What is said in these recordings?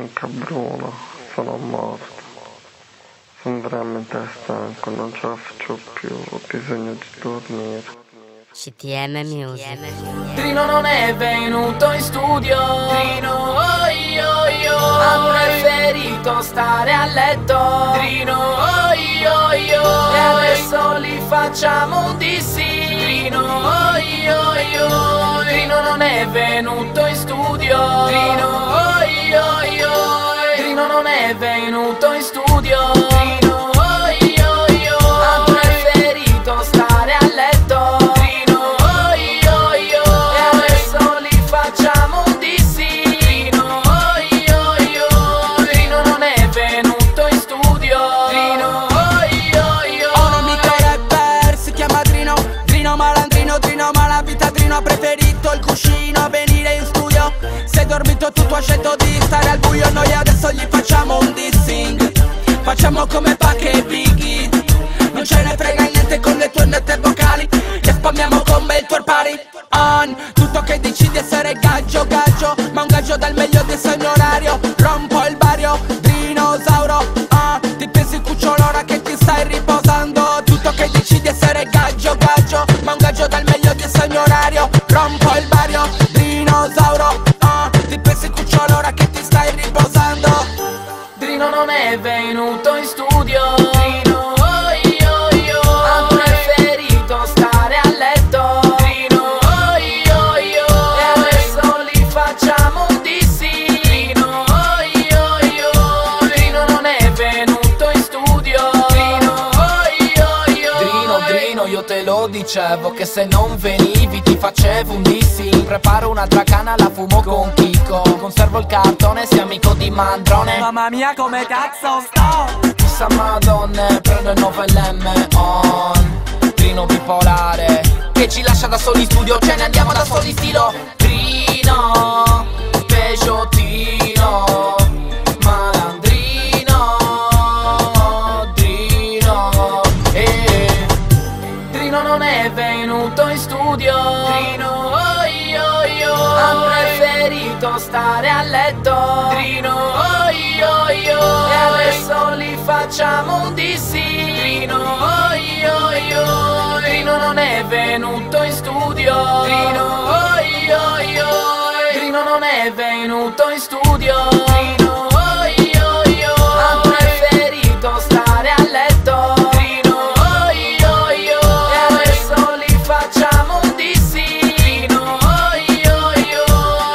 Minchia Bruno, sono morto. Sono veramente stanco, non ce la faccio più, ho bisogno di dormire. CTM Music. Trino non è venuto in studio. Trino, oh io, ha preferito stare a letto. Trino, oh io, e adesso li facciamo un dissing. Trino, oh io, Trino non è venuto in studio. Trino, oh io, Trino non è venuto in studio. Trino, oh io, ha preferito stare a letto. Ha preferito il cuscino a venire in studio. Sei dormito tutto, ha scelto di stare al buio. Noi adesso gli facciamo un dissing. Facciamo come Pac e Biggie. Non ce ne frega niente con le tue note vocali. Ti spammiamo come il tuo party on. Tutto che dici di essere gaggio, ma un gaggio dal meglio del segno orario. Rompo il bario, dinosauro. Ti pensi cucciolo ora che ti stai riposando. Tutto che dici di essere gaggio, ma un gaggio dal meglio del segno orario. Rompo il bario, dinosauro. Ti pensi cucciolo ora che ti stai riposando. Trino non è venuto in studio. Trino, oh io, ha preferito stare a letto. Trino, oh io, e adesso li facciamo un dissing. Trino, oh io, Trino non è venuto in studio. Trino, oh io, Trino, io te lo dicevo che se non venivi ti facevo un dissing. Preparo un'altra canna, la fumo con Chico. Conservo il cartone, sei amico di Mandrone. Mamma mia come cazzo sto. Chissà madonna, prendo il 9LM on. Trino bipolare che ci lascia da soli in studio, ce ne andiamo da soli stilo. Trino, Peugeotino, malandrino, Trino, Trino non è venuto in studio. Trino, oh io, ha preferito stare a letto. Trino, oh io, e adesso li facciamo un dissing. Trino, oh io, Trino non è venuto in studio. Trino, oh io, Trino non è venuto in studio. Trino, oh io, ha preferito stare a letto. Trino, oh io, e adesso li facciamo un dissing. Trino, oh io,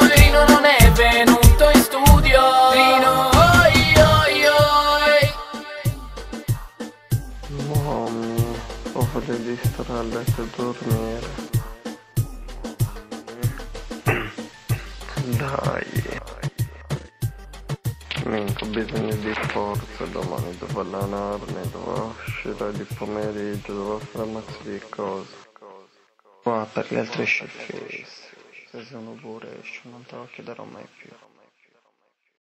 Trino non è venuto in studio. Trino, oh io. Mamma, ho voglia di stare a letto e dormire. Dai. Minchia, ho bisogno di forza, domani devo allenarmi, devo uscire di pomeriggio, devo fare un mazzo di cose. Ma per gli altri scifisti, se sono pure esci, non te lo chiederò mai più.